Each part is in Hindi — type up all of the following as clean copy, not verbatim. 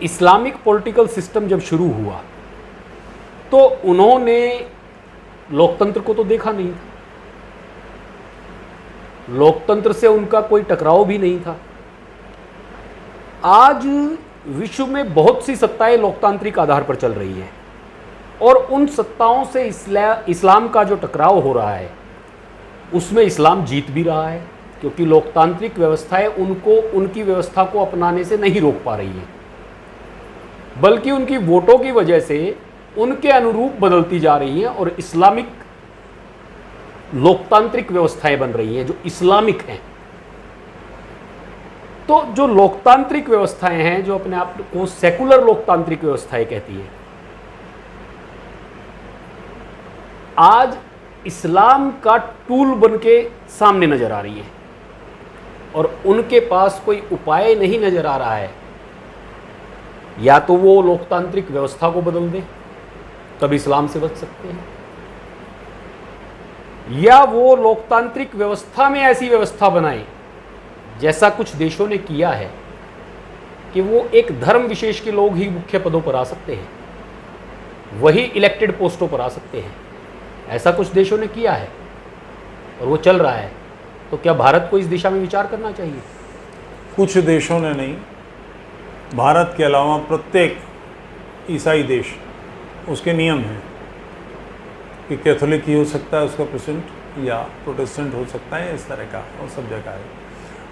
इस्लामिक पॉलिटिकल सिस्टम जब शुरू हुआ तो उन्होंने लोकतंत्र को तो देखा नहीं था, लोकतंत्र से उनका कोई टकराव भी नहीं था। आज विश्व में बहुत सी सत्ताएं लोकतांत्रिक आधार पर चल रही हैं और उन सत्ताओं से इस्लाम का जो टकराव हो रहा है उसमें इस्लाम जीत भी रहा है, क्योंकि लोकतांत्रिक व्यवस्थाएं उनको उनकी व्यवस्था को अपनाने से नहीं रोक पा रही हैं, बल्कि उनकी वोटों की वजह से उनके अनुरूप बदलती जा रही हैं और इस्लामिक लोकतांत्रिक व्यवस्थाएं बन रही हैं जो इस्लामिक हैं। तो जो लोकतांत्रिक व्यवस्थाएं हैं, जो अपने आप को सेकुलर लोकतांत्रिक व्यवस्थाएं कहती हैं, आज इस्लाम का टूल बन के सामने नजर आ रही है और उनके पास कोई उपाय नहीं नजर आ रहा है। या तो वो लोकतांत्रिक व्यवस्था को बदल दें, तब इस्लाम से बच सकते हैं, या वो लोकतांत्रिक व्यवस्था में ऐसी व्यवस्था बनाएं जैसा कुछ देशों ने किया है कि वो एक धर्म विशेष के लोग ही मुख्य पदों पर आ सकते हैं, वही इलेक्टेड पोस्टों पर आ सकते हैं। ऐसा कुछ देशों ने किया है और वो चल रहा है। तो क्या भारत को इस दिशा में विचार करना चाहिए? कुछ देशों ने नहीं, भारत के अलावा प्रत्येक ईसाई देश, उसके नियम हैं कि कैथोलिक ही हो सकता है उसका प्रेसिडेंट या प्रोटेस्टेंट हो सकता है, इस तरह का, और सब जगह है।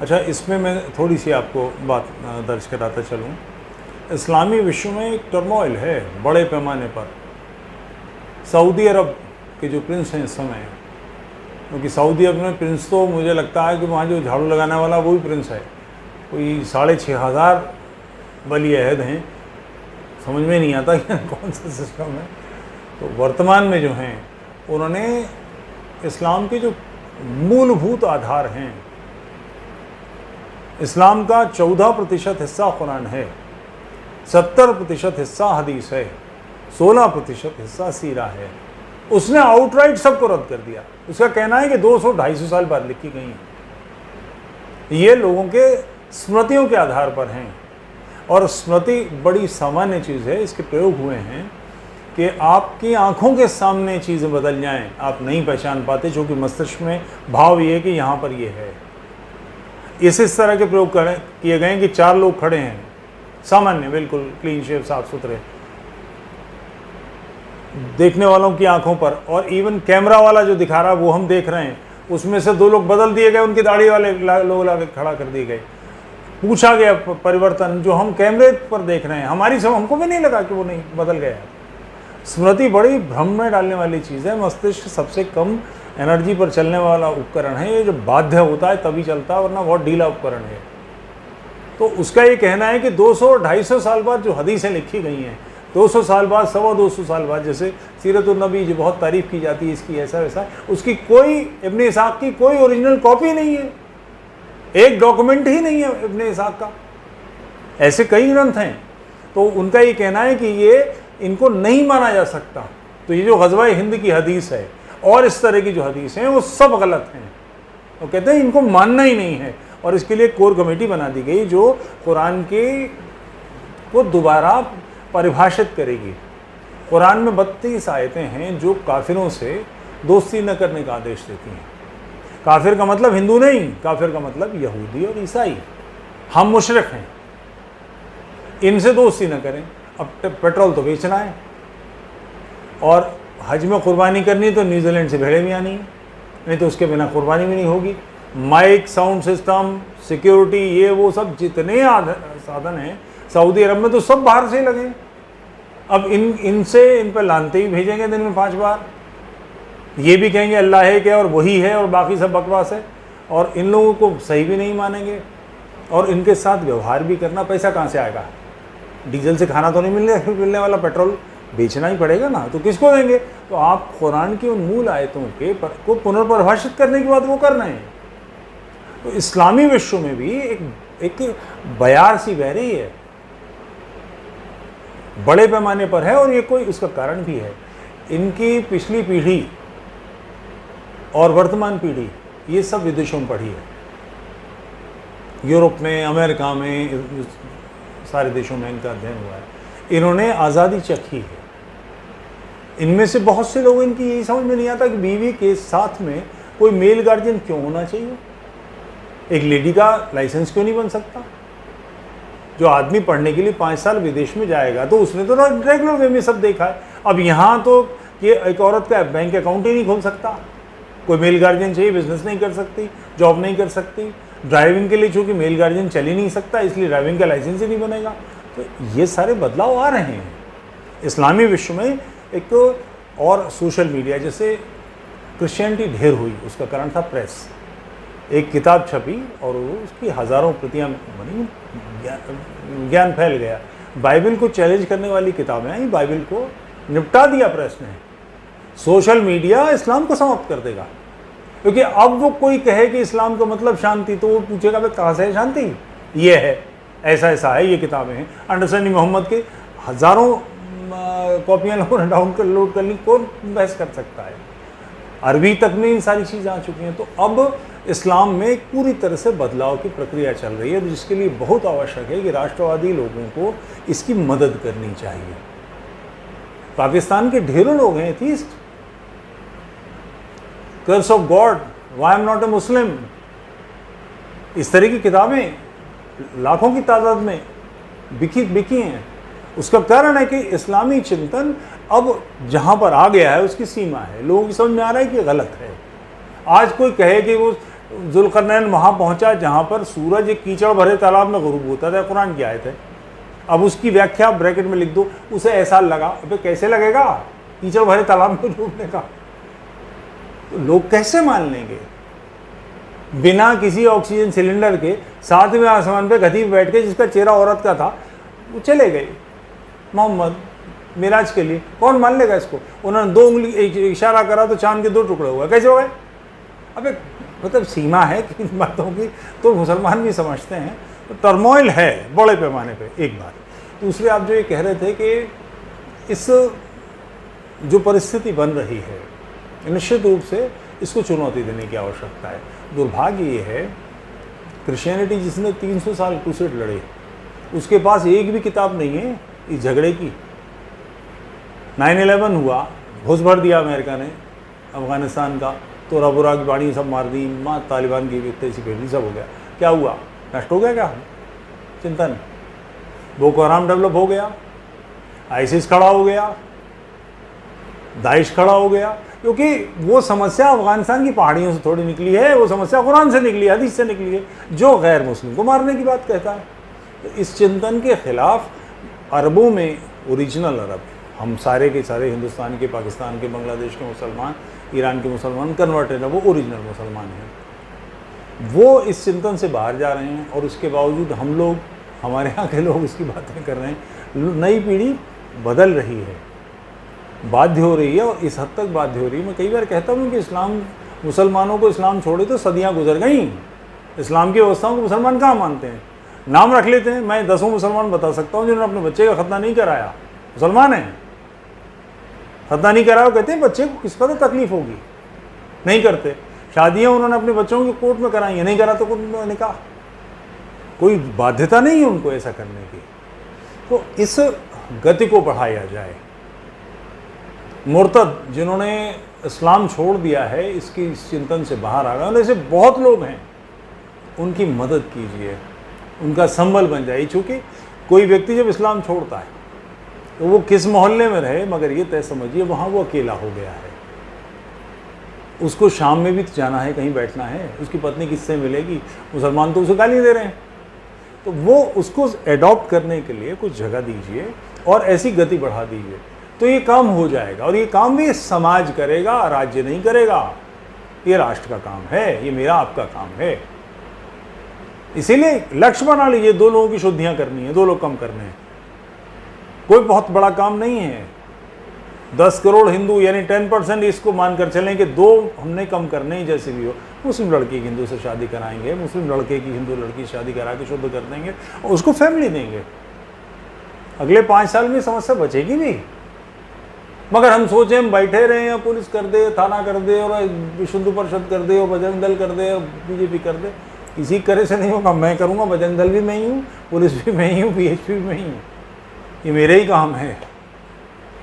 अच्छा, इसमें मैं थोड़ी सी आपको बात दर्ज कराता चलूँ। इस्लामी विश्व में एक टर्मोइल है बड़े पैमाने पर। सऊदी अरब के जो प्रिंस हैं इस समय, क्योंकि सऊदी अरब में प्रिंस तो मुझे लगता है कि वहाँ जो झाड़ू लगाने वाला वही प्रिंस है, कोई 6,500 वली अहद हैं, समझ में नहीं आता कि कौन सा सिस्टम है। तो वर्तमान में जो हैं उन्होंने इस्लाम के जो मूलभूत आधार हैं, इस्लाम का 14% हिस्सा कुरान है, 70% हिस्सा हदीस है, 16% हिस्सा सीरा है, उसने आउटराइट सबको रद्द कर दिया। उसका कहना है कि 200-250 साल बाद लिखी गई हैं, ये लोगों के स्मृतियों के आधार पर हैं। और स्मृति बड़ी सामान्य चीज़ है, इसके प्रयोग हुए हैं कि आपकी आंखों के सामने चीज़ें बदल जाएं, आप नहीं पहचान पाते, क्योंकि मस्तिष्क में भाव ये है कि यहाँ पर ये है। इस तरह के प्रयोग किए गए कि 4 लोग खड़े हैं, सामान्य, बिल्कुल क्लीन शेव, साफ सुथरे, देखने वालों की आंखों पर, और इवन कैमरा वाला जो दिखा रहा है वो हम देख रहे हैं, उसमें से 2 लोग बदल दिए गए, उनकी दाढ़ी वाले लोग ला खड़ा कर दिए गए। पूछा गया परिवर्तन जो हम कैमरे पर देख रहे हैं, हमारी सब, हमको भी नहीं लगा कि वो नहीं बदल गया। स्मृति बड़ी भ्रम में डालने वाली चीज़ है। मस्तिष्क सबसे कम एनर्जी पर चलने वाला उपकरण है, ये जो बाध्य होता है तभी चलता है, वरना बहुत ढीला उपकरण है। तो उसका ये कहना है कि 200-250 साल बाद जो हदीसें लिखी गई हैं, 200 साल बाद, 250 साल बाद, जैसे सीरतुन नबी जो बहुत तारीफ़ की जाती है इसकी, ऐसा वैसा, उसकी कोई, इब्न इसाक की कोई ओरिजिनल कॉपी नहीं है, एक डॉक्यूमेंट ही नहीं है इब्न इसाक का। ऐसे कई ग्रंथ हैं। तो उनका ये कहना है कि ये, इनको नहीं माना जा सकता। तो ये जो ग़ज़वा हिंद की हदीस है और इस तरह की जो हदीस हैं वो सब गलत हैं। तो कहते हैं इनको मानना ही नहीं है, और इसके लिए कोर कमेटी बना दी गई जो कुरान के को दोबारा परिभाषित करेगी। कुरान में 32 आयतें हैं जो काफिरों से दोस्ती न करने का आदेश देती हैं। काफिर का मतलब हिंदू नहीं, काफिर का मतलब यहूदी और ईसाई। हम मुशरिक हैं, इनसे दोस्ती न करें। अब पेट्रोल तो बेचना है और हज में कुर्बानी करनी तो न्यूजीलैंड से भेड़ें भी आनी है, नहीं तो उसके बिना कुर्बानी भी नहीं होगी। माइक, साउंड सिस्टम, सिक्योरिटी, ये वो सब जितने साधन हैं सऊदी अरब में तो सब बाहर से लगे। अब इन पर लानते ही भेजेंगे दिन में 5 बार, ये भी कहेंगे अल्लाह है क्या और वही है और बाकी सब बकवास है, और इन लोगों को सही भी नहीं मानेंगे, और इनके साथ व्यवहार भी करना। पैसा कहाँ से आएगा? डीजल से खाना तो नहीं मिलने वाला, पेट्रोल बेचना ही पड़ेगा ना, तो किसको देंगे? तो आप कुरान की उन मूल आयतों को पुनर्परिभाषित करने की बात वो कर रहे हैं। तो इस्लामी विश्व में भी एक बयार सी बह रही है, बड़े पैमाने पर है, और ये कोई उसका कारण भी है। इनकी पिछली पीढ़ी और वर्तमान पीढ़ी ये सब विदेशों में पढ़ी है, यूरोप में, अमेरिका में, सारे देशों में इनका अध्ययन हुआ है, इन्होंने आज़ादी चखी है। इनमें से बहुत से लोग, इनकी यही समझ में नहीं आता कि बीवी के साथ में कोई मेल गार्जियन क्यों होना चाहिए, एक लेडी का लाइसेंस क्यों नहीं बन सकता। जो आदमी पढ़ने के लिए 5 साल विदेश में जाएगा तो उसने तो रेगुलर वे में सब देखा है। अब यहाँ तो ये एक औरत का बैंक अकाउंट ही नहीं खोल सकता, कोई मेल गार्जियन चाहिए, बिजनेस नहीं कर सकती, जॉब नहीं कर सकती, ड्राइविंग के लिए चूँकि मेल गार्जियन चल ही नहीं सकता इसलिए ड्राइविंग का लाइसेंस ही नहीं बनेगा। तो ये सारे बदलाव आ रहे हैं इस्लामी विश्व में। एक तो और सोशल मीडिया, जैसे क्रिश्चियनिटी ढेर हुई, उसका कारण था प्रेस। एक किताब छपी और उसकी हज़ारों प्रतियां बनी, ज्ञान फैल गया। बाइबल को चैलेंज करने वाली किताबें आई, बाइबल को निपटा दिया प्रेस ने। सोशल मीडिया इस्लाम को समाप्त कर देगा, क्योंकि अब वो कोई कहे कि इस्लाम का मतलब शांति, तो वो पूछेगा भाई कहाँ से है शांति, ये है, ऐसा ऐसा है, ये किताबें हैं। अंडरस्टैंडिंग मोहम्मद के हज़ारों कॉपियाँ लोगों ने डाउनलोड कर ली, कौन बहस कर सकता है। अरबी तक में इन सारी चीज़ें आ चुकी हैं। तो अब इस्लाम में एक पूरी तरह से बदलाव की प्रक्रिया चल रही है, जिसके लिए बहुत आवश्यक है कि राष्ट्रवादी लोगों को इसकी मदद करनी चाहिए। पाकिस्तान के ढेरों लोग हैं atheist, curse of God, why I am not a Muslim, इस तरह की किताबें लाखों की तादाद में बिकी हैं। उसका कारण है कि इस्लामी चिंतन अब जहाँ पर आ गया है उसकी सीमा है, लोगों की समझ में आ रहा है कि गलत है। आज कोई कहे कि वो जुल्करनैन वहाँ पहुँचा जहाँ पर सूरज एक कीचड़ भरे तालाब में गुरूब होता था, कुरान की आयत है, अब उसकी व्याख्या ब्रैकेट में लिख दो, उसे ऐसा लगा, अबे कैसे लगेगा कीचड़ भरे तालाब में डूबने का, तो लोग कैसे मान लेंगे। बिना किसी ऑक्सीजन सिलेंडर के 7वें आसमान पे गधी बैठ के, जिसका चेहरा औरत का था, वो चले गए मोहम्मद मिराज के लिए, कौन मान लेगा इसको। उन्होंने 2 उंगली इशारा करा तो चांद के 2 टुकड़े हुए, कैसे हो गए। अबे मतलब सीमा है कि इन बातों की, तो मुसलमान भी समझते हैं। तो टर्मोइल है बड़े पैमाने पे, एक बात। दूसरे, आप जो ये कह रहे थे कि इस जो परिस्थिति बन रही है, निश्चित रूप से इसको चुनौती देने की आवश्यकता है। दुर्भाग्य ये है, क्रिश्चियनिटी जिसने 300 साल क्रूसेड लड़े, उसके पास एक भी किताब नहीं है इस झगड़े की। 9/11 हुआ, घुस भर दिया अमेरिका ने अफ़गानिस्तान का, तो रबुरा की बाड़ी सब मार दी, माँ तालिबान की तेजी फैली, सब हो गया। क्या हुआ, नष्ट हो गया क्या चिंतन। बोको हराम डेवलप हो गया, आईसिस खड़ा हो गया, दाइश खड़ा हो गया, क्योंकि वो समस्या अफगानिस्तान की पहाड़ियों से थोड़ी निकली है, वो समस्या कुरान से निकली है, हदीस से निकली है, जो गैर मुस्लिम को मारने की बात कहता है। तो इस चिंतन के खिलाफ अरबों में, ओरिजिनल अरब, हम सारे के सारे हिंदुस्तान के, पाकिस्तान के, बांग्लादेश के मुसलमान, ईरान के मुसलमान कन्वर्टेड है, वो ओरिजिनल मुसलमान हैं, वो इस चिंतन से बाहर जा रहे हैं। और उसके बावजूद हम लोग, हमारे यहाँ के लोग इसकी बातें कर रहे हैं। नई पीढ़ी बदल रही है, बाध्य हो रही है, और इस हद तक बाध्य हो रही है। मैं कई बार कहता हूँ कि इस्लाम, मुसलमानों को इस्लाम छोड़े तो सदियाँ गुजर गई, इस्लाम की व्यवस्थाओं को मुसलमान कहाँ मानते हैं, नाम रख लेते हैं। मैं 10 मुसलमान बता सकता हूँ जिन्होंने अपने बच्चे का खतना नहीं कराया, मुसलमान हैं, खतना नहीं कराया, कहते हैं बच्चे को किसका तो तकलीफ होगी, नहीं करते। शादियाँ उन्होंने अपने बच्चों की कोर्ट में कराई है, नहीं करा तो निकाह, कोई बाध्यता नहीं है उनको ऐसा करने की। तो इस गति को बढ़ाया जाए। मुर्तद जिन्होंने इस्लाम छोड़ दिया है, इसकी इस चिंतन से बाहर आ गए, ऐसे बहुत लोग हैं, उनकी मदद कीजिए, उनका संबल बन जाए। चूँकि कोई व्यक्ति जब इस्लाम छोड़ता है तो वो किस मोहल्ले में रहे, मगर ये तय समझिए वहाँ वो अकेला हो गया है। उसको शाम में भी तो जाना है, कहीं बैठना है, उसकी पत्नी किससे मिलेगी, मुसलमान तो उसे गाली दे रहे हैं। तो वो उसको एडॉप्ट करने के लिए कुछ जगह दीजिए और ऐसी गति बढ़ा दीजिए, तो ये काम हो जाएगा। और ये काम भी समाज करेगा, राज्य नहीं करेगा, ये राष्ट्र का काम है, ये मेरा आपका काम है। इसीलिए लक्ष्य बना लीजिए, 2 लोगों की शुद्धियाँ करनी है, 2 लोग कम करने हैं, कोई बहुत बड़ा काम नहीं है। 10 करोड़ हिंदू यानी 10% इसको मानकर चलें कि 2 हमने कम करने ही, जैसे भी हो। मुस्लिम लड़की की हिंदू से शादी कराएंगे, मुस्लिम लड़के की हिंदू लड़की से शादी करा के शुद्ध कर देंगे और उसको फैमिली देंगे। अगले 5 साल में समस्या बचेगी भी। मगर हम सोचें हम बैठे रहे हैं, पुलिस कर दे, थाना कर दे, और विश्व हिंदू परिषद कर दे, और बजरंग दल कर दे, और बीजेपी कर दे, किसी तरह से नहीं होगा। मैं करूँगा, बजरंग दल भी मैं ही हूँ, पुलिस भी मैं ही हूँ, पीएचपी भी मैं ही हूँ। ये मेरे ही काम है।